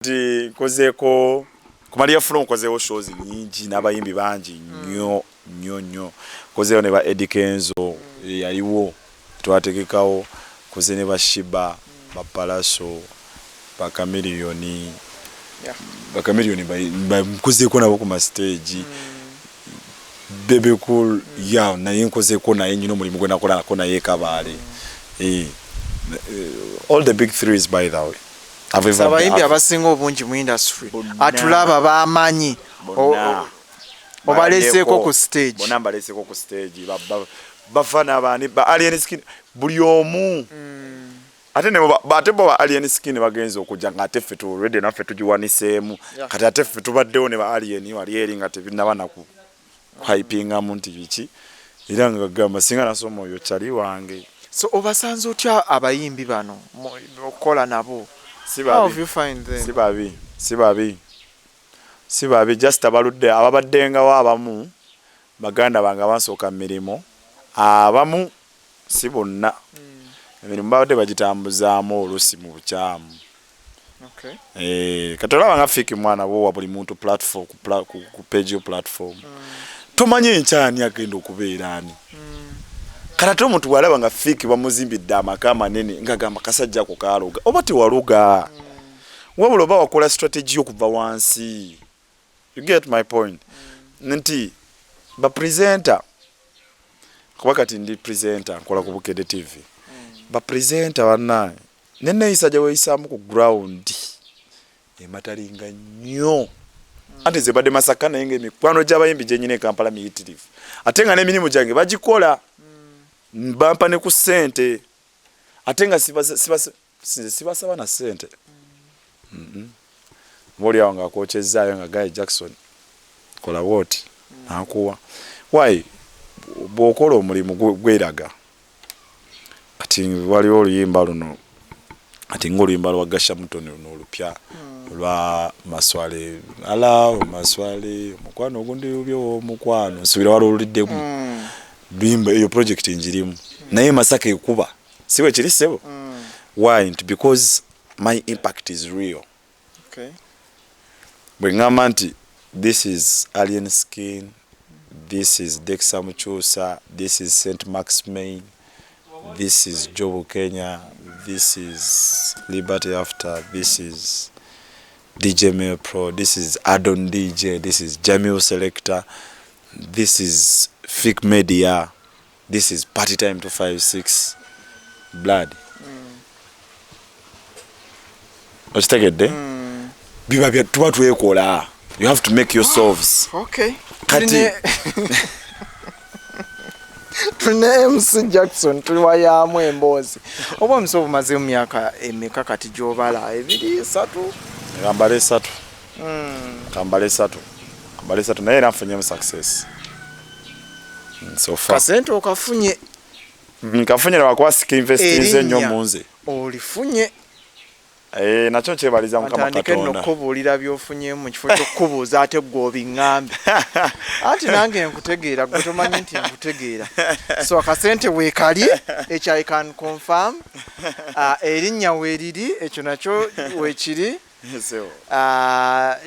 Di kozeko kumalia funo kozewo shows nyingi n'abayimbi bangi nnyo kozeyo ne ba Eddie Kenzo yaliwo twategekawo koze ne ba Shiba ba Palaso ba Chameleone ba kozeko nabo ku ma stage Bebe Cool ya naye nkozeko naye nyino mulimu gwe nakola ko naye Kabale all the big threes by the way. Abayimbi abasinga obungi mu industry atulaba bamanyi obaleseko ku stage bona mbaleseko ku stage bafana bani ba alien skin buli omu ate ne bate ba alien skin bagenza okujja ngate ffe tu already naffe tujiwanisemu kati ate ffe tubaddewo ne ba alien wali eri nga tebinabana ku hypinga muntu biki era nga gamba Singanasoma oyo kyali wange. So obasanze otya abayimbi bano okola nabo? How have you find them? Sibabi just abaludde ababaddenga abamu baganda banga basoka mirimo abamu si bonna emirimu babadde bagitambuzaamu olusi mu bukyamu. Katola banga fiki mwana bo wa buli muntu platform ku page platform tomanye nkyani agenda okubeera ani kanato omuntu walaba nga fiki bamuzimbidde amaka manene nga gamba kasajja ko kaluga oba tewaluga wabula oba wakola strategy okuva wansi. You get my point? Nti ba presenter kuba kati ndi presenter nkola ku Bukedde TV ba presenter bana nene isajja weyisamu ku ground ematalinga nnyo ate ze bade Masaka naye emikwano gy'abayimbi gyenyine Kampala miyitirivu ate nga n'emirimu gyange bagikola mbampa ne ku sente ate nga sibasaba na sente boli awo nga akokyezaayo nga Guy Jackson kola woti nakuwa why bw'okola omulimu gweraga ati waliwo oluyimba luno ati ng'oluyimba lwa Gasha Mutoni luno olupya lwa Maswale Maswale mukwano ogundi byo omukwano nsubira wali oluliddemu bimba iyo project njirimu naye Masaka ekuba siwe kiri sebo why because my impact is real. Bwengamba nti this is Alien Skin, this is Dexa Muchusa, this is St. Max Main, this is Jobu Kenya, this is Liberty After, this is DJ Mail Pro, this is Adon DJ, this is Jamil Selector, this is Fik Media, this is Party Time 256 Blood. Ochitegedde? Biba bya tuba twekola. You have to make yourselves. Okay. Kati tune MC Jackson tuliwayamu emboozi. Oba msobo maze mu myaka emeka kati gyobala ebiri 3. Kambale 3. Kambale 3 naye nafunye mu success. So far. Kasente okafunye. Nkafunye bakwasika investinze nnyo munze. Olifunye. Nakyo kyebaliza Mukama Katonda. Atandike nokubulira byofunye mu kifo ky'okubuuza ate gwobi ngambe. Ati nange nkutegeera gwe tomanyi nti nkutegeera. So akasente weekalye ekyo I can confirm. Erinnya weeriri ekyo nakyo weekiri.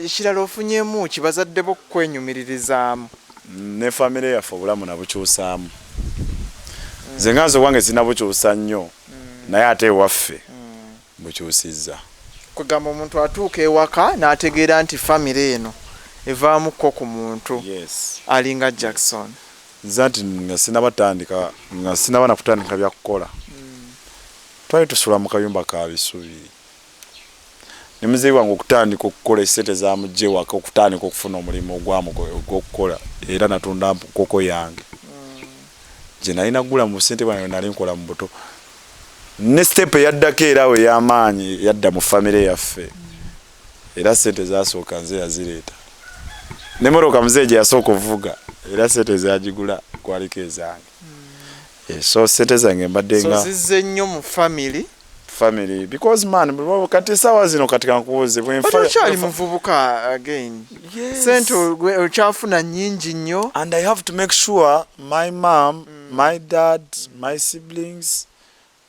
Ekirala ofunyemu kibazadde bo kwenyumiririzaamu. Ne famire yaffe obulamu nabukyusaamu. Nze nganzo wange sinabukyusa nnyo naye ate ewaffe bukyusizza. Kugamba omuntu atuuka ewaka n'ategeera nti famire eno evaamuko ku muntu alinga Jackson. Nze nti nga sinaba nakutandika byakukola twali tusula mu kayumba ka bisubi ne muzeeyi wange okutandika okukola esente za mujje waka okutandika okufuna omulimu ogw'okukola era natunda koko yange gye nali nagula mu sente bwange nali nkola mu buto ne step yaddako era we y'amaanyi yadda mu famire yaffe era sente zasooka nze yazireeta ne moroka muzeeyi gye yasooka okuvuga era sente zagigula kwaliko ezange so sente zange mbadde nga so zizze nnyo mu family because man kati sawa zino katika nkubuze bwenfali muvubuka again sente ochafuna nyingi nnyo and I have to make sure my mom my dad my siblings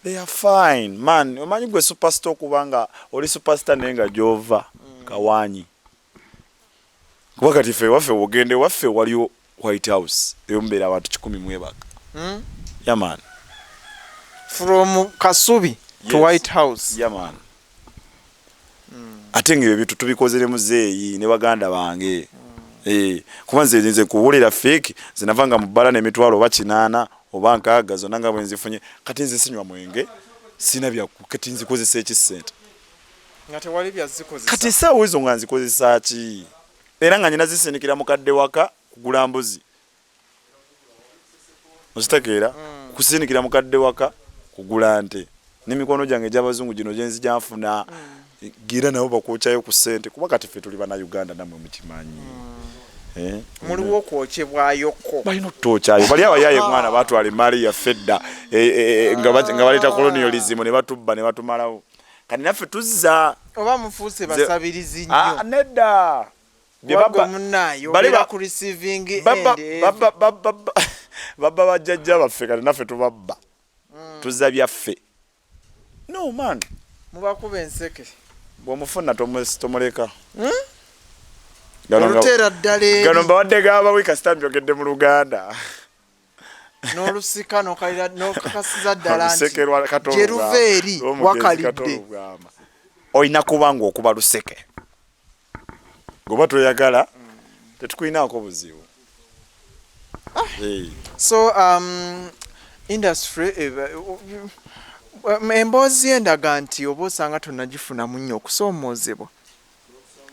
they are fine man omanyi gwe superstar kubanga oli superstar nenga jova kawanyi kuba kati ffe waffe ogende waffe waliwo White House eyombeera abantu 100 mwebaka yaman from Kasubi to White House yaman ate ng'ebyo bintu tubikozere muzeeyi ne baganda bange kuba nze kuwulira fake zinavanga mu bbala n'emitwalo oba 8 oba 6 zonna nga bwe nzifunye kati nze sinywa mwenge sina byaku kati nzikozesa ekisente kati essaawa ezo nga nzikozesa ki era nga nyina zisindikira mukadde waka kugula mbuzi okitegeera kusindikira mukadde waka kugula nte n'emikono gyange egy'abazungu gino gye nzija nfuna gira nabo bakwokyayo ku ssente kuba kati ffe tuli bannauganda nammwe mukimanyi muliwo okwokyebwayoko balina okutokyayo bali abayaye mwana batwala emaali yaffe edda nga baleeta colonialism ne batubba ne batumalawo kati naffe tuzza oba mufuuse basabirizi nnyo nedda babba bajjajja baffe kati naffe tubabba tuzza byaffe no man mubakuba enseke bw'omufuna tomuleka oluteera ddala eri gano mbawadde gabawi kasita mbyogedde mu Luganda n'olusika n'okakasiza ddala nti gye luva eri wakalidde olina kuba ng'okuba luseke goba toyagala tetukulinaako buzibu so industry emboozi endaga nti oba osanga tonnagifunamu nnyo okusoomoozebwa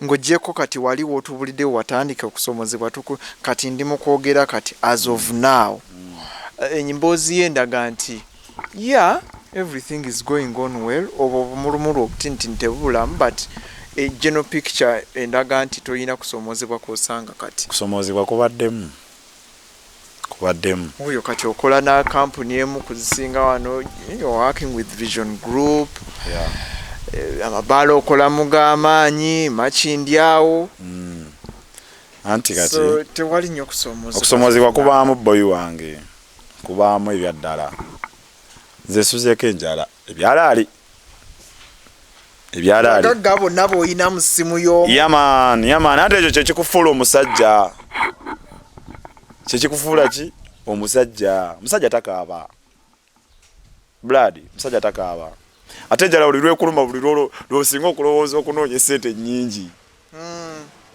ng'oggyeko kati waliwo otubuliddewo watandika okusoomoozebwa kati ndi mu kwogera kati as of now emboozi yendaga nti everything is going on well oba obumulumulu obutintini tebubulamu but general picture endaga nti toyina kusoomoozebwa kwosanga kati kusoomoozebwa kubaddemu oyo kati okola na kampuni emu kuzisinga wano you're working with Vision Group amabaala okola mugamaanyi makindi awo anti kati so tewali nnyo okusoomoozebwa kubaamu boyi wange kubaamu ebyaddala nze suzeeko enjala ebyalaali bagagga bonna b'olina mu ssimu y'omu yaman ate ekyo kyekikufuula omusajja kyekikufuula ki omusajja takaaba blood musajja takaaba ate enjala buli lwekuluma buli lwosinga okulowooza okunoonya essente nnyingi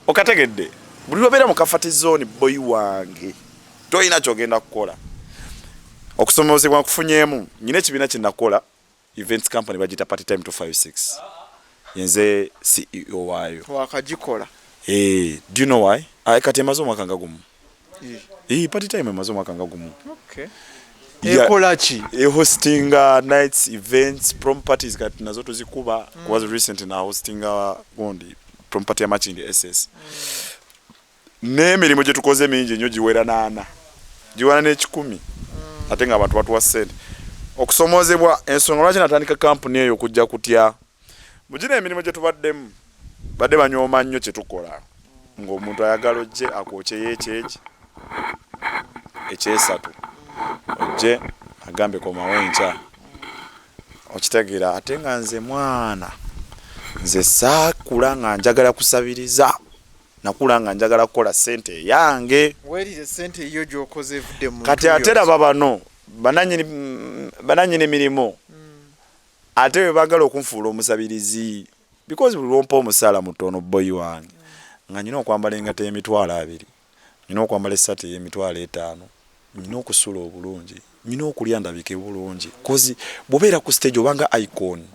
okategedde buli lwobeera mu kafati zone boyi wange toyina kyogenda kukola okusoomoozebwa nkufunyeemu nyina ekibiina kye nakola events company bagita party time 256 yenze CEO waayo wakagikola do you know why kati emaze omwaka nga gumu party time emaze omwaka nga gumu ekola ki hosting nights events prom parties kati nazo tuzikuba was recent na hosting gondi prom party ya Makindi SS n'emirimu gye tukoze mingi nnyo giwera 8 giwera ne10 ate nga abantu batuwa ssente okusoomoozebwa ensonga lwaki natandika kampuni eyo okujja kutya mugina emirimu gye tubaddemu badde banyooma nnyo kye tukola ng'omuntu ayagala ojje akwokyeyo ekyeki ekyesatu ojje agambe komawo enkya okitegeera ate nga nze mwana nze saakula nga njagala kusabiriza nakula nga njagala kukola ssente yange kati ate raba bano bananyini mirimu ate bwe bagala okunfuula omusabirizi because buli lwompa omusaala mutono boyi wange nga nyina okwambala engato y'emitwalo 2 nyina okwambala essaati y'emitwalo 5 nyina okusula obulungi nyina okulya ndabike bulungi kozi bwobeera ku stage obanga icon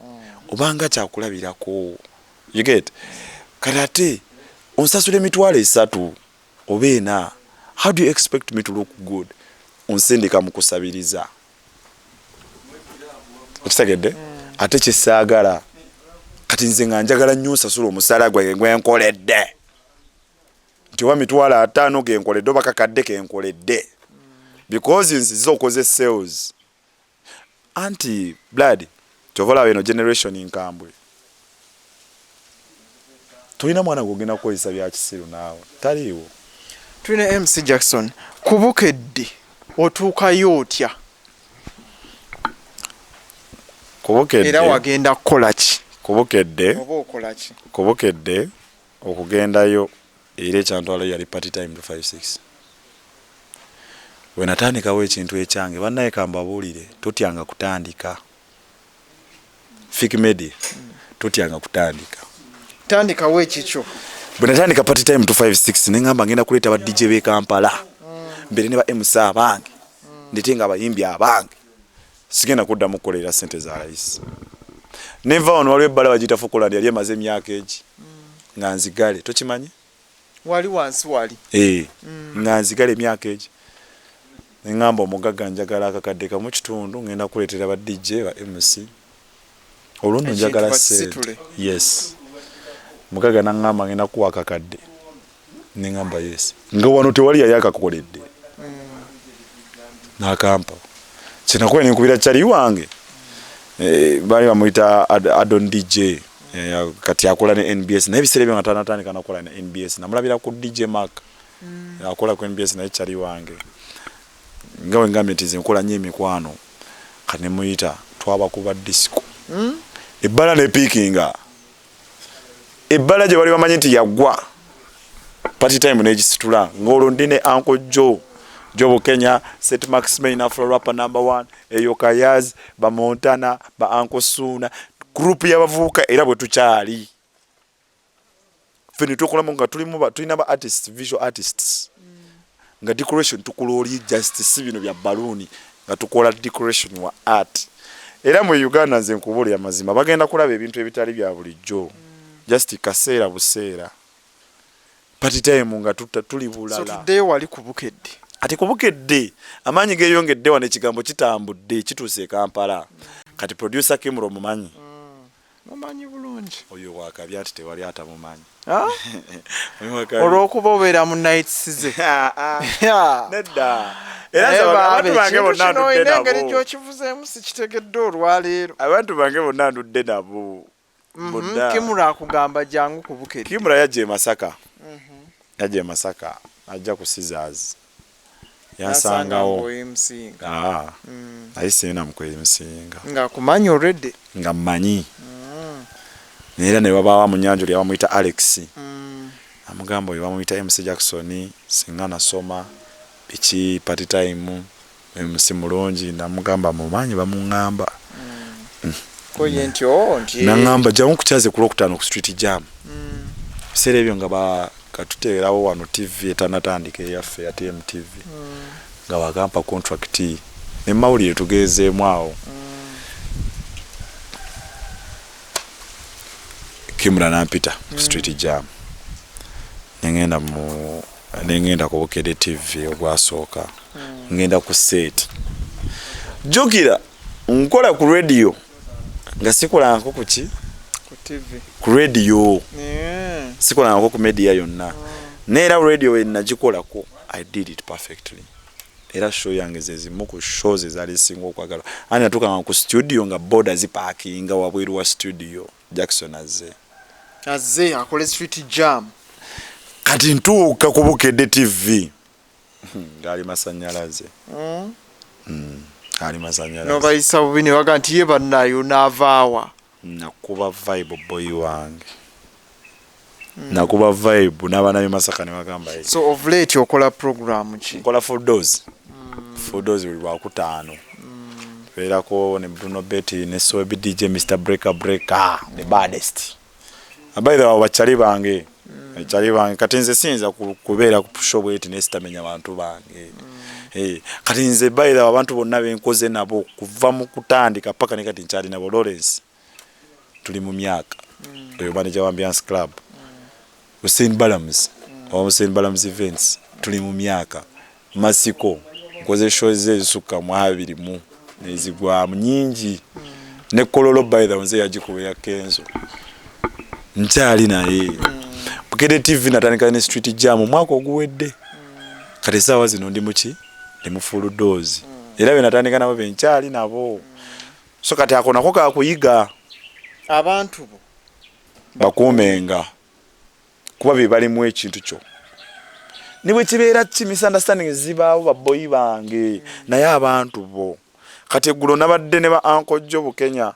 obanga kyakulabirako you get kati ate onsasula emitwalo 3 oba 4 how do you expect me to look good onsendeka mu kusabiriza okitegedde ate kyesaagala kati nze nga njagala nnyo nsasula omusaala gwe nkoledde nti oba mitwalo 5 genkoledde oba kakadde kenkoledde because nziza okoze sales anti blood kyovola beno generation nkambwe tulina mwana gwogenda kukozesa bya kisiru naawe taliiwo tulina MC Jackson kubukedde otuukayo otya kubukedde era wagenda kukola ki kubukedde oba okola ki kubukedde okugendayo era ekyantwala yali party time to 5-6 we natandikawo ekintu ekyange bannaye kambabuulire tutyanga kutandika Fik Media tutyanga kutandika tandikawo ekikyo bwe natandika party time to 5-6 nengamba ngenda kuleeta ba DJ b'e Kampala mbere ne ba MC abange ndete nga abayimbi abange sigenda kuddamu kukolera ssente za layisi nenva wano waliwo ebbala bagiyita Fokoland yali emaze emyaka egi nga nzigale tokimanyi wali wansi wali nga nzigale emyaka egi nengamba omugagga njagala akakadde kamu kitundu ngenda kuleetera ba DJ ba MC oluno njagala ssente yes mugagga nangamba ngenda kuwa akakadde nengamba yes nga wano tewali yali akakoledde nakampa kinakuwa nenkubira kyali wange bali bamuyita Adon DJ kati akola ne NBS naye biseera byo nga tanatandika nakola ne NBS namulabira ku DJ Mark akola ku NBS naye kyali wange nga wengambye nti nkola nnyo emikwano kati nemuyita twabakuba disco ebbala ne piikinga ebbala gye bali bamanyi nti yagwa party time negisitula ng'olwo ndi ne Uncle Joe Kenya, St. Max Main Afro Rapper #1, Eyo Kayaz, ba Montana, ba Uncle Suna, group y'abavuka era bwe tukyali. Fene tukola nga tulina ba artists, visual artists. Nga decoration tukuloli just si bino bya balloon nga tukola decoration wa art. Era mu Uganda nze nkubuli amazima bagenda kulaba ebintu ebitali bya bulijjo. Just kaseera buseera. Party time nga tuli bulala. So today wali kubukedde. Ati kubukedde amanyi geeyongedde wane ekigambo kitambudde kituuse Kampala kati producer Kimuro mumanyi mumanyi bulungi oyo wakabi ati tewali atamumanyi olw'okuba obeera mu nights ze nedda era abantu bange bonna ndudde nabo engeri gy'okivuzeemu sikitegedde olwaleero abantu bange bonna ndudde nabo Kimuro akugamba jangu kubukedde Kimuro yajja e Masaka ajja ku Scissors yasangawo ayisina mukwemusinga nga kumanyi already nga mmanyi nera ne babawa mu nyanjo lya bamuyita Alex amugamba oyo bamuyita MC Jackson Singanasoma biki party time MC mulungi namugamba mumanyi bamungamba koye nti nangamba jamu kuchaze ku Lokutano ku Street Jam bisere ebyo nga ba katuteerawo wano TV etanatandike yaffe ya TMTV nga bagampa contract ne mawulire tugezeemu awo Kimura nampita ku Street Jam nengenda ku Bukedde TV ogwasooka ngenda ku set jukira nkola ku radio nga sikola nko ku ki ku TV ku radio sikola nko ku media yonna neera radio enagikola I did it perfectly era show yange zezimu ku shows ezali singa okwagala ani natuka ku studio nga border ziparkinga wabweru wa studio Jackson azze akole Street Jam kati ntuuka ku Bukedde TV ngali masanyalaze ali masanyalaze no bayisa bubini waga nti ye bannayo navaawa nakuba vibe boy wange nakuba vibe n'abaana b'Masaka ne bagamba so of late okola program ki nkola full dose buli lwakutaano tubeerako ne Bruno Betty ne Sobi DJ Mr. Breaker the baddest abaidha abo bakyali bange kati nze siyinza kubeera ku show bweti nesitamenya abantu bange kati nze baidha abantu bonna benkoze nabo kuva mu kutandika paka ne kati nkyali nabo Lawrence tuli mu myaka oyo manager wa Ambiance Club Hussein Balams events tuli mu myaka Masiko nkoze show ezisuka mu 20 nezigwa nyingi ne Kololo baidha nze yagikubira Kenzo nkyali naye Bukedde TV natandika ne Street Jam mwaka oguwedde kati saawa zino ndi muki ndi mu full dose era be natandika nabo benkyali nabo so kati akonako kakuyiga abantu bo bakumenga kuba bibali mu ekintu kyo niwe kibeera misunderstanding zibaawo baboyi bange naye abantu bo kati eggulo nabadde ne ba Uncle Joe Kenya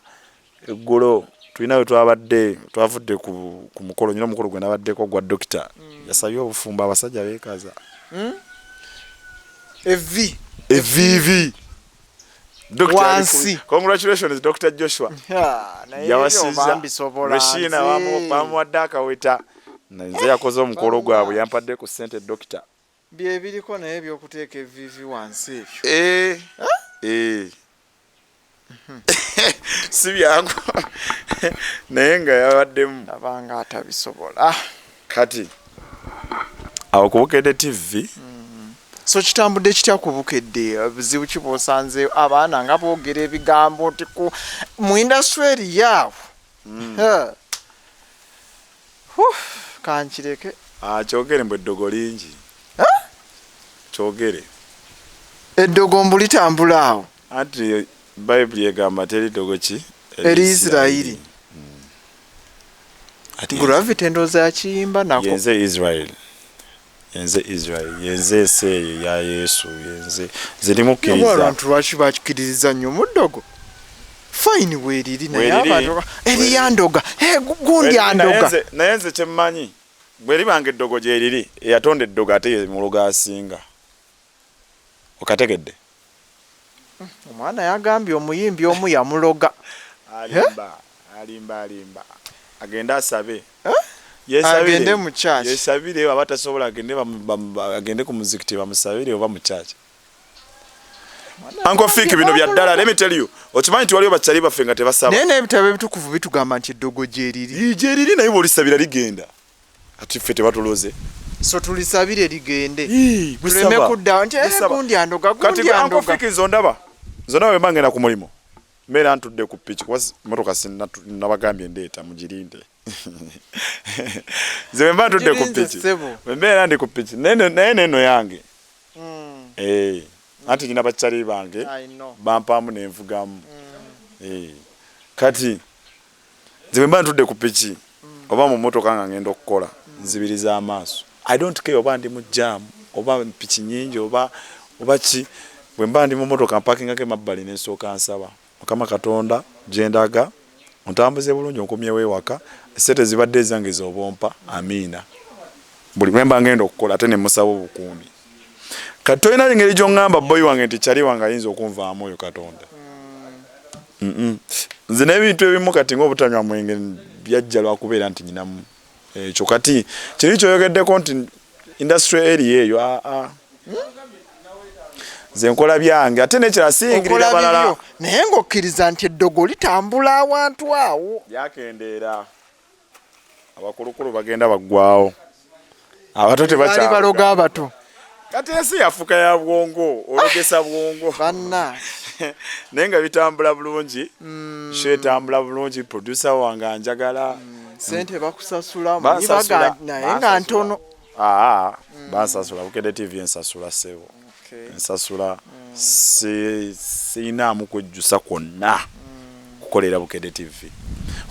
eggulo tulina we twavudde ku mukolo nyina omukolo gwe nabaddeko gwa dokita yasabye obufumbo abasajja beekaza evivi wansi congratulations Dr. Joshua yawasiza Rashina bamuwadde akaweta nze yakoze omukolo gwabwe yampadde ku ssente dokita bye biriko naye by'okuteeka evivi wansi ebyo si byangu naye nga yabaddemu abanga atabisobola kati awo ku Bukedde TV so kitambudde kitya ku Bukedde buzibu ki bw'osanzeeyo abaana nga boogera ebigambo nti mu industry eri yaawo kankireke kyogere mbwe eddogo lingi kyogere eddogo mbu litambula awo anti bayibuli egamba teri ddogo ki eri Isirayiri gravity endowooza yakiyimba nako yenze Israel yenze ensi eyo ya Yesu yenze zirimu kkiriza abantu lwaki bakikiririza nnyo mu ddogo fine weeriri naye abantu eriyandoga gundi andoga naye nze kyemmanyi bwe libanga eddogo gyeriri eyatonda eddogo ate ye muloga asinga okategedde omwana yagambye omuyimbi omu yamuloga alimba agende asabe agende mu church yesabire aba tasobola agende ku muzikiti bamusabire oba mu church Uncle Fiki bino bya ddala let me tell you okimanyi ti waliwo bakyali baffe nga tebasaba naye n'ebitabo ebitukuvu bitugamba nti eddogo gyeriri naye bw'olisabira ligenda ati ffe tebatuloze so tulisabire ligende tuleme kuddawo nti gundi andoga kati Uncle Fiki zondaba bwe ngenda ku mulimu mbeera ntudde ku piki kuba motoka sinabagambye ndeeta mugirinde nze bwe ntudde ku piki mbeera ndi ku piki naye neno yange anti nyina bakyali bange bampaamu nenvugamu kati nze bwe ntudde ku piki oba mu motoka nga ngenda okukola nzibiriza amaaso I don't care oba ndi mu jaamu oba piki nyingi oba ki bwe mba ndi mu motoka mpakingako emabbali nensooka nsaba Mukama Katonda gyendaga ontambuze bulungi onkomyewo ewaka essente zibadde ezange z'obompa amiina buli bwe mba ngenda okukola ate ne musaba obukuumi kati tolina engeri gy'oŋŋamba boyi wange nti kyali wange ayinza okunvaamu oyo Katonda nze n'ebintu ebimu kati ng'obutanywa mwenge byajja lwakubeera nti nyinamu ekyo kati kiri kyoyogeddeko nti industry area eyo nze nkola byange ate nekira singirira balala naye ng'okkiriza nti eddogo litambula awantu awo byakendeera abakulukulu bagenda baggwawo abato tebakyali baloga abato kati ensi yafuka ya bwongo ologesa bwongo banna naye nga bitambula bulungi kyetambula bulungi producer wange anjagala sente bakusasula naye nga ntono bansasula Bukedde TV ensasula sebo ensasula siinaamu kwejjusa kwonna kukolera Bukedde TV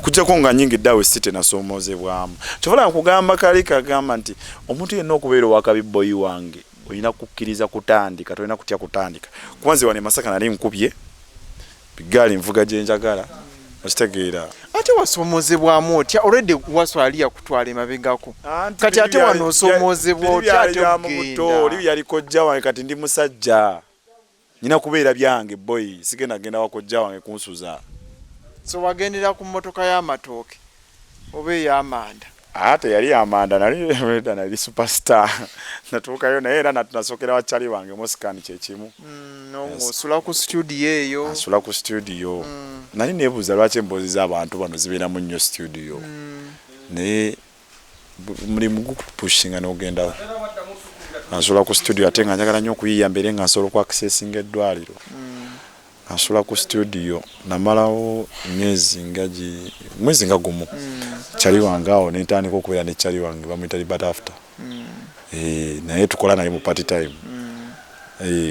kujjako nga nyingi ddawe si tenasoomozebwamu kyobola nkugamba kali kagamba nti omuntu yenna okubeera owakabi boyi wange olina kukkiriza kutandika tolina kutya kutandika kuba nze wane Masaka nali nkubye bigaali nvuga gye njagala okitegeera ate wasoomozebwamu otya already waswali yakutwala emabegako kati ate wano osoomozebwa otya ate ogenda oli yali kojja wange kati ndi musajja nina kubeera byange boyi sigenda genda wakojja wange kunsuza so wagendera ku mmotoka y'amatooke oba ey'amanda ate yali amanda nali superstar natuukayo naye era nasokera wakyali wange mosikani kyekimu osula ku studio eyo asula ku studio nali nebuuza lwaki emboozi z'abantu bano zibeeramu nnyo studio naye mulimu gukupushinga n'ogendawo ansula ku studio ate nga njagala nnyo okuyiiya mbere nga nsobola okwakisesinga eddwaliro ansula ku studio namalawo mwezi nga gumu kyali wange awo nentandika okubeera ne kyali wange bamuyita libat after naye tukola naye mu party time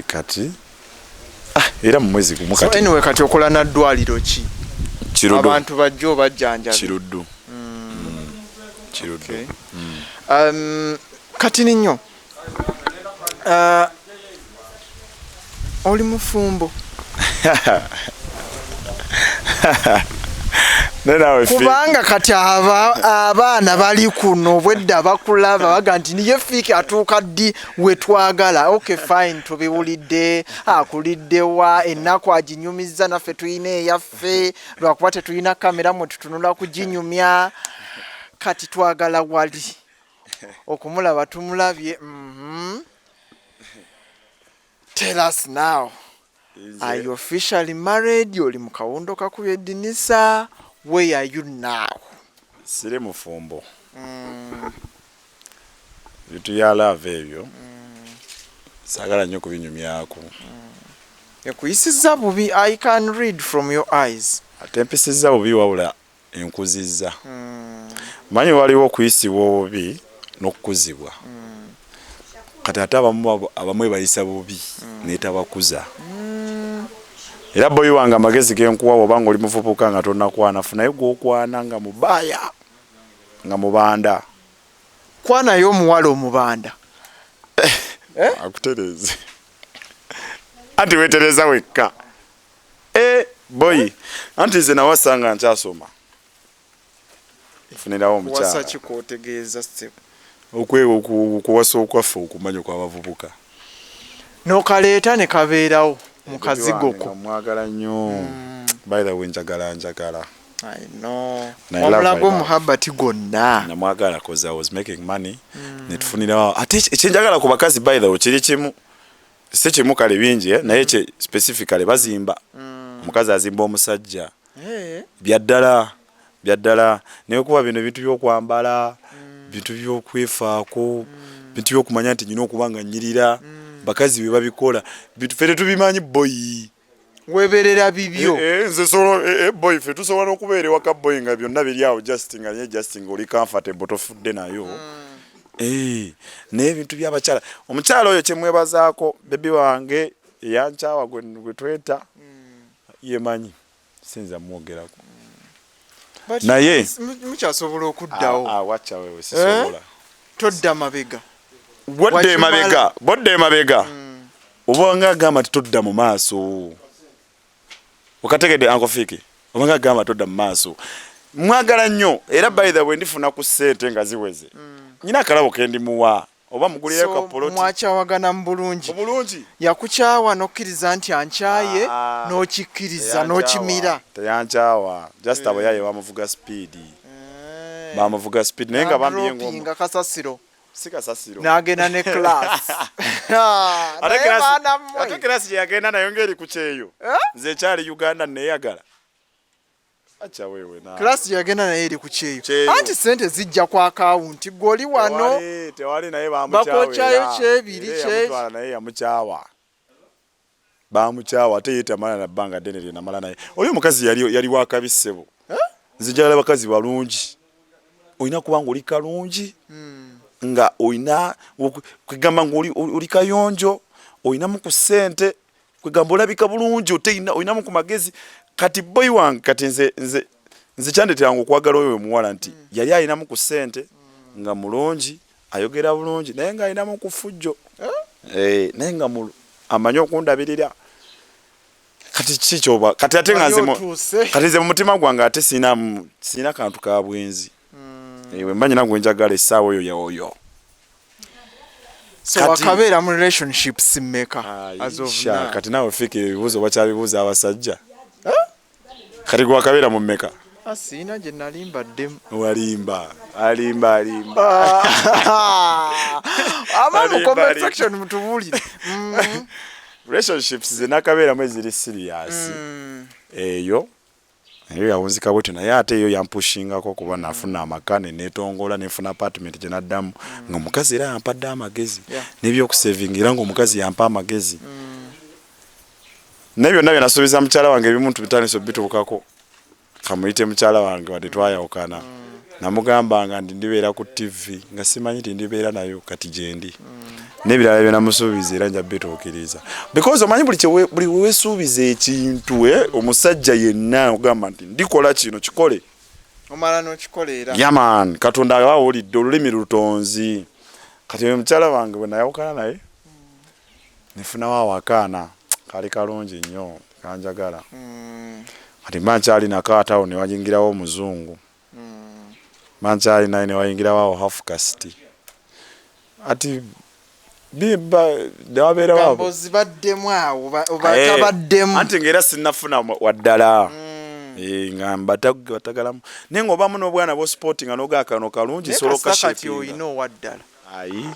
kati era mu mwezi gumu kati anyway kati okola na ddwaliro ki Kiruddu abantu bajja obajjanjabi Kiruddu kati ninyo oli mufumbo kubanga kati abaana bali kuno bwedda bakulaba baga nti niye Fiiki atuuka ddi wetwagala. Okay fine, tubiwulidde, akuliddewa, ennaku aginyumizza, naffe tuyina eyaffe lwakuba tetulina kamera mwe tutunula kuginyumya, kati twagala wali okumulaba tumulabye. Tell us now, are you officially married? Oli mu kawundo kakubye eddinisa? Where are you now? Sire mufumbo. Vitu ya love ebyo. Sagala nnyo kubinyumyako. Ekuyisizza bubi. I can read from your eyes. Atempesezza bubi wabula enkuzizza. Manyi waliwo okuyisibwa obubi n'okukuzibwa. Kati ate abamu bayisa bubi n'etabakuza. Era boyi wange amagezi genkuwa obanga oli muvubuka nga tonnakwana, funayo gw'okwana nga mubaaya nga mubanda. Kwanayo omuwala omubanda. Akutereze. Anti wetereza wekka. Boyi, anti nze nawasanga nkyasoma. Funirawo omukyala. Wasa kikootegeeza ssebo. Okuwasa okwaffe okumanya kw'abavubuka. N'okaleeta ne kabeerawo mu kazigo ko. Mwagala nnyo. By the way, njagala. I know. Omulago muhabbati gonna. Namwagala cause I was making money. Netufunirawo. Ate ekyenjagala ku bakazi by the way kiri kimu. Si kimu kale bingi naye specifically bazimba. Omukazi azimba omusajja. Byaddala. Naye kuba bino bintu by'okwambala, bintu by'okwefaako, bintu by'okumanya nti nyina okuba nga nnyirira. Bakazi be babikola. Bintu ffe tetubimanyi boyi. Weberera bibyo. Nze solo boy ffe tusobola n'okubeera ewaka boy nga byonna biri awo justing oli comfortable tofudde nayo. Naye ebintu by'abakyala. Omukyala oyo kye mwebazaako bebi wange eyankyawa gwe tweta yemanyi. Sinza mwogerako. Naye mukyasobola okuddawo. Wacha wewe sisobola. Todda mabega. Bodde mabega. Obanga agamba todda mu maaso. Okategedde Uncle Fiiki. Obanga agamba todda mu maaso. Mwagala nnyo era by the way ndifuna ku ssente nga ziweze. Nyina akalabo ke ndimuwa. Oba mugulireko ka poloti. Mwakyawagana mu bulungi. Obulungi. Yakukyawa n'okkiriza nti ankyaye n'okikkiriza n'okimira. Teyankyawa. Just abo yaye bamuvuga speed. Bamuvuga speed naye nga bambiye ngoma. Nga kasasiro. Sikasasiro. N'agenda ne class. Ate class yagenda nayo ngeri ku kyeyo. Nze kyali Uganda neeyagala. Acha wewe na. Class yagenda naye eri ku kyeyo. Anti sente zijja kwa account goli wano. Tewali naye bamukyawa. Bakokyayo kyebiri kye. Naye yamukyawa. Bamukyawa ate yetamala na banga ddene namala naye. Oyo mukazi yali wakabisebo. Nzijala bakazi balungi. Oyina kubanga oli kalungi. Nga oyina kwegamba ng'oli kayonjo, oyinamu ku ssente, kwegamba olabika bulungi oyinamu ku magezi. Kati boy wange kati nze kyandeteranga okwagala oyo omuwala nti yali ayinamu ku ssente nga mulungi, ayogera bulungi naye nga ayinamu ku ffujjo. Naye nga amanyi okundabirira. Kati kikyoba kati ate nga nze mu mutima gwange ate sina kantu ka bwenzi. Mbanyi nagwe njagala essaawa eyo yaoyo. So wakabeera mu relationships mmeka as of now? Kati nawe Fiiki ebibuuzo bakyabibuuza abasajja. Kati gwe wakabeera mu mmeka? Siina gye nalimbaddemu. Alimba. Ama comment section mutubuulire. Relationships ze nakabeeramu eziri serious. Eyo yawunzika bwetyo naye ate eyo yampushingako kuba nafuna amakane netongola nefuna apartment gye naddamu nga omukazi era yampadde amagezi n'ebyokusavingira nga omukazi yampa amagezi. Naye byonna byenasuubiza mukyala wange ebimuntu bitandise bituukako kamuyite mukyala wange wadde twayawukana. Namugambanga ndi ndibeera ku TV nga simanyi nti ndibeera nayo kati gyendi. N'ebirala bye namusuubiza era nja bituukiriza. Because omanyi buli weesuubiza ekintu omusajja yenna ogamba nti ndikola kino kikole. Omala n'okikoleera. Yaman Katonda awulidde olulimi lutonzi. Kati omukyala wange bwe nayawukana naye nefunawo awakaana kali kalungi nnyo kanjagala. kati manchali nakatawo ne wajingirawo omuzungu manchali naye ne wayingirawo half caste ati bimba dawabeera wabo gambozi baddemu awo obatabaddemu anti ngera sinnafuna waddala nga batagalamu naye nga obamu n'obwana bo sporting nga n'ogaakano kalungi soloka kati oyina owaddala ayi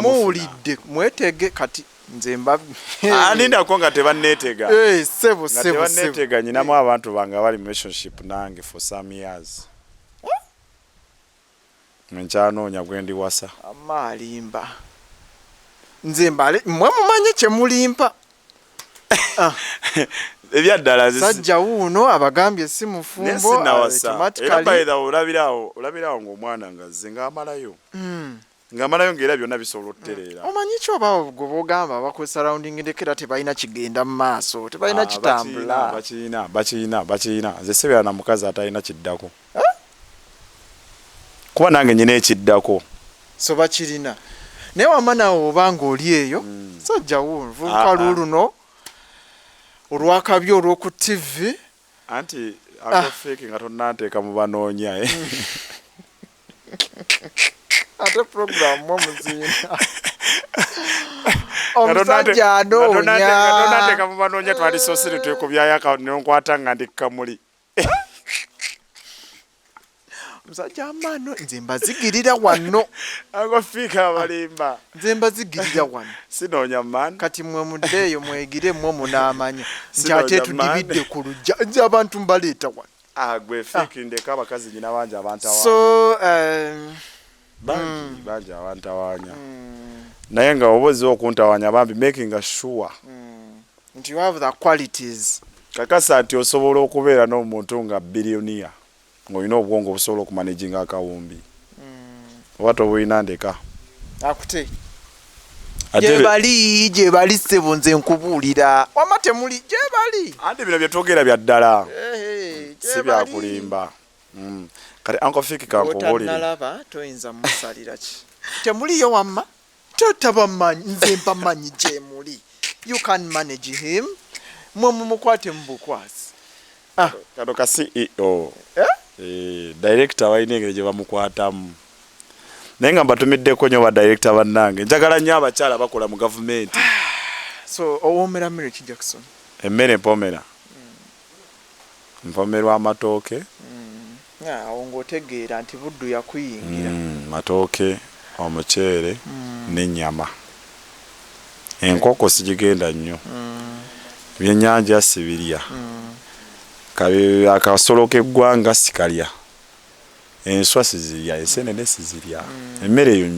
muwulidde mwetege kati nze mba nindako nga tebanneetega sebo nga tebanneetega nyinamu abantu bange bali mu relationship nange for some years nkyanoonya gwendi wasa amalimba nze mbale mwe mumanye kyemulimpa ebyaddala sajja wuuno abagambye si mufumbo olabirawo ng'omwana nga zze ng'amalayo ng'amalayo byonna bisobola okutereera omanyi ki oba gwe bogamba bakozesa rounding ndekera tebalina kigenda mu maaso tebalina kitambula bakiina nze sebeera na mukazi atalina kiddako kuba nange nyina ekiddako so bakirina naye wama nawe oba ng'oli eyo sajja wuuno vubuka luuluno olwakabi olw'oku TV anti akofeeki nga tonnanteeka mu banoonya ate program mwe muziina omusajja anoonya mu banoonya twalisoosire twekubyayo nonkwata nga ndi kamuli omusajja amaano nze mbazigirira wano akofiika abalimba nze mbazigirira wano sinoonya maani kati mwe muddeeyo mwegire mwe munaamanya nti ate tudibidde ku lujja nze abantu mbaleeta wano gwe fiiki ndeka abakazi nyina bangi abantu so bangi abantu awaanya naye nga obozi okuntawanya bambi making sure nti you have the qualities kakasa nti osobola okubeera n'omuntu nga billionaire ng'olina obwongo obusobola okumanaginga akawumbi oba tobulina ndeka akute gye bali ssebo nze nkubuulira wama temuli gye bali anti bino bye twogera bya ddala si byakulimba kati ankofiki kankubuulire otannalaba toyinza musalira ki temuliyo wamma totabamanyi nze mpamanyi gye muli you can manage him mwe mumukwate mu bukwasi kano ka CEO director walina engeri gye bamukwatamu naye nga mbatumiddeko nnyo badirector bannange njagala nnyo abakyala bakola mu gavumenti so owoomera mmere ki Jackson emmere mpomera mpomerwa amatooke awo ng'otegeera nti buddu yakuyingira matooke omuceere n'ennyama enkoko sigigenda nnyo ebyennyanja sibirya akasolo k'eggwanga sikalya enswa sizirya ensenene sizirya emmere eyo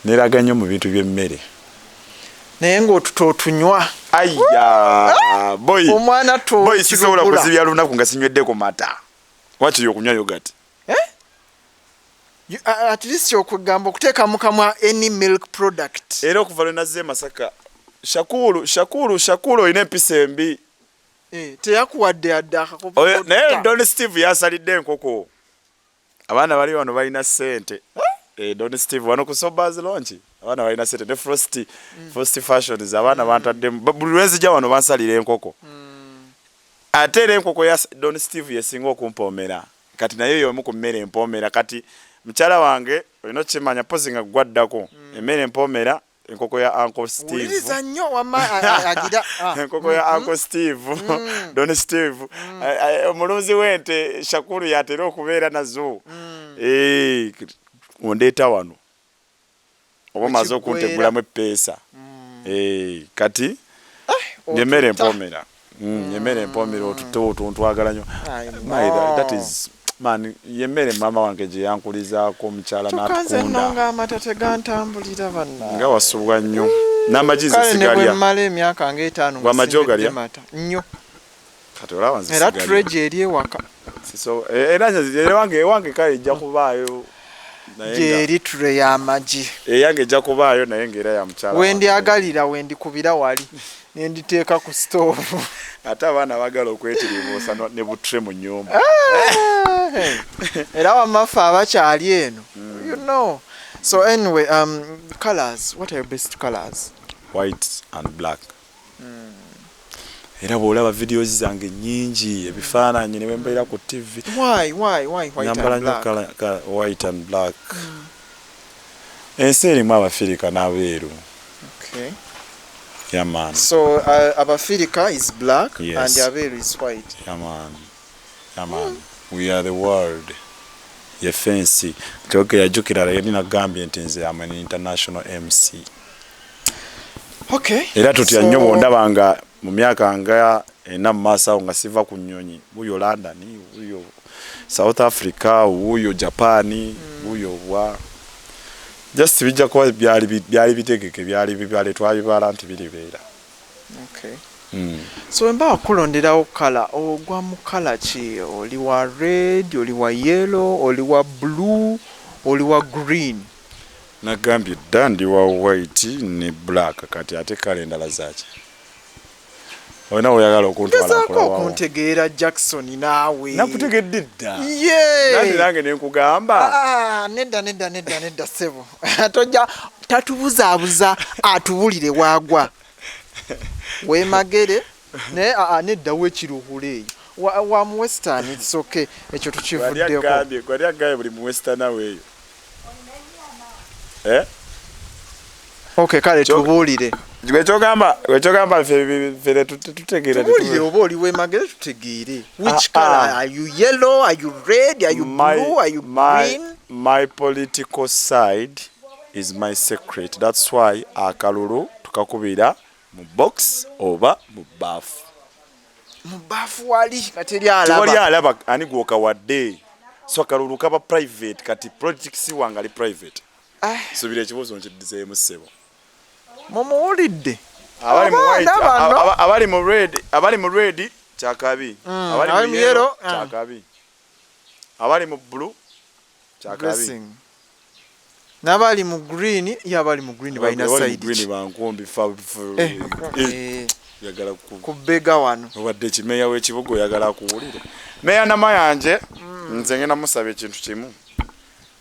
neraga nnyo mu bintu by'emmere naye ng'otunywa aya boy omwana boy sisobola kuzibya lunaku nga sinyweddeko mata wakiri okunywa yogurt at least okugamba okuteeka mu kamwa any milk product era okuva lwe nazze Masaka shakulu olina empisa embi teyakuwadde yadde akakopo naye Don Steve yasalidde enkoko abaana bali wano balina ssente Don Steve wano ku Sobers Launch abaana balina ssente ne Frosty Fashions abaana bantadde buli lwenzija wano bansalira enkoko ate era enkoko ya Don Steve yesinga okumpomera kati naye y'omu ku mmere empomera kati mukyala wange olina okimanya pozi nga gwaddako emmere empomera enkoko ya Uncle Steve uliriza nnyo wama agira enkoko ya Uncle Steve Don Steve omulunzi w'ente Shakulu yatera okubeera nazo ondeeta wano oba maze okuntegulamu eppeesa kati emmere empomera emmere empomera otuntu twagala nnyo that is man yemmere mama wange gye yankulizaako omukyala n'atukunda nga amata tegantambulira banna nga wasubwa nnyo n'amajizi sigalya kale ne bwemmala emyaka nga 5 Wamaji ogalya nnyo kati olaba nze era treje eri ewaka era ewange kale ejja kubaayo gyeri ture y'amagi eyange ejja kubaayo naye ng'era ya mukyala wendyagalira wendikubira wali nenditeeka ku stoovu ate abaana bagala okwetiribuusa ne butre mu nnyumba era wamaffe abakyali eno you know so anyway colors what are your best colors white and black era bw'olaba videos zange nnyingi ebifaananyi ne bembeera ku TV. Why white and black? White and black. Ensi erimu Abafirika n'abeeru. Okay. Yeah, man. So Abafirika is black, yes, and Aberu is white. Yeah, man. Yeah, man. We are the world. Ye fancy. Kyokera jukira yali nagambye nti nze am an international MC. Okay. Era tutya nnyo bondabanga mu myaka nga ena mu maaso awo nga siva ku nnyonyi. Wuyo London, wuyo South Africa, wuyo Japan, wuyo bwa. Just bijja kuba byali bitegeke byali twabibala nti biribeera. Okay. So mba okulonderawo kala ogwa mu kala ki? Oli wa red, oli wa yellow, oli wa blue, oli wa green? Nagambye dda ndi wa white ne black kati ate kale endala zaki. Olina oyagala okuntwala okuntegeera Jackson naawe. Nakutegedde dda. Nange ne nkugamba. Nedda sebo. Tojja tatubuzaabuza atubulire waagwa. Weemagere ne nedda wekiruhule wa mu western it's okay ekyo tukivuddeko. Kwali agaye buli mu western aweeyo. Okay, kale tubulire. Wechogamba fere tutegeera. Tubulire oba oli weemagere tutegeere. Which color? Are you yellow? Are you red? Are you blue? Are you green? My political side is my secret. That's why akalulu tukakubira mu box oba mu bafu. Mu bafu wali kateri alaba. Tewali alaba ani gwoka wadde. So akalulu kaba private kati politics wangali private. Subira ekibuzo nkidizeemu ssebo. Mumuwulidde. Abali mu red kyakabi. Abali mu yellow kyakabi. Abali mu blue kyakabi. N'abali mu green yabali mu green balina side. Green bankumbi yagala ku bega wano. Wadde kimeya w'ekibugo yagala kuwulira. Meya Namayanje nze ngenda musaba ekintu kimu.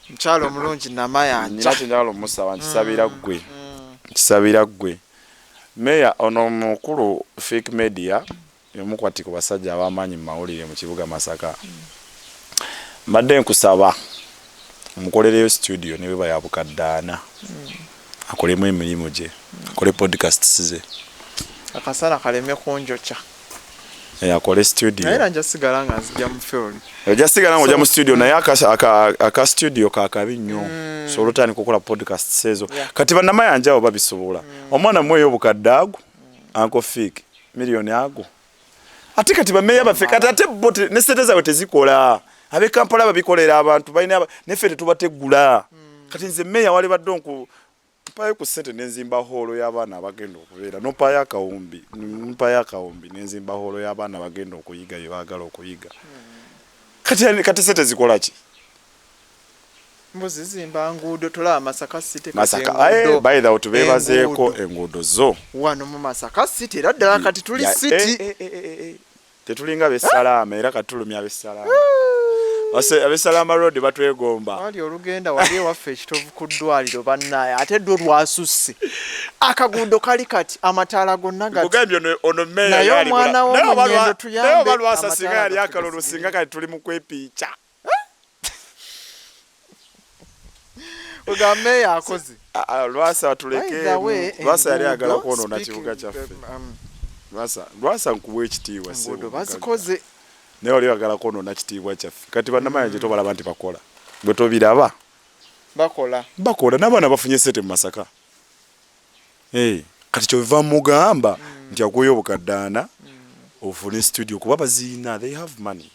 Mkyalo omulungi Namayanje. Nina kinyalo musaba nkisabira ggwe. Meya ono mukulu fake media yomukwati ku basajja ab'amaanyi mu mawulire mu kibuga Masaka. Mbadde nkusaba omukolereyo studio ne bwe bayabukaddaana. Akolemu emirimu gye. Akole podcasts ze. Akasana kaleme kunjokya. Akole studio. Era nja sigala nga nzija mu field. Ojja sigala nga ojja mu studio naye aka studio kakabi nnyo. So olutandika okukola podcasts ezo. Kati bannamayanja abo babisobola. Omwana mweyo obukadde ago Uncle Fik miliyoni ago. Ate kati bameya baffe kati ate bote ne sente zaabwe tezikola. Abe Kampala babikolera abantu balina neffe tetubategula. Kati nze meya wali badde nku mpayo ku sente nenzimba holo y'abaana abagenda okubeera nompayo akawumbi nenzimba holo y'abaana abagenda okuyiga bye baagala okuyiga. Kati sente zikola ki? Mbuzi zimba nguudo tolaba Masaka City Masaka by the way tubeebazeeko enguudo zo wano mu Masaka City era ddala kati tuli city tetulinga b'essalaama era katulumya b'essalaama. Abessalama road batwegomba. Wali olugenda wali ewaffe ekitovu ku ddwaliro bannaye ate ddwo lwasusse. Akaguudo kali kati amataala gonna gati. Mugambye ono meya naye omwana w'omunyendo tuyambe. Naye balwasa singa yali akalulu singa kati tuli mu kwepiica. Ugambe yakoze. Lwasa tuleke. Lwasa yali agala kwonoona kibuga kyaffe. Lwasa nkuwa ekitiibwa sebo. Nguudo bazikoze. Naye oli oyagala kwonoona kitiibwa kyaffe. Kati bannamayanja tobalaba nti bakola. Gwe tobiraba. Bakola n'abaana bafunye ssente mu Masaka. Kati kyova mugamba nti aguyeyo obukaddaana ofune studio kuba baziina they have money.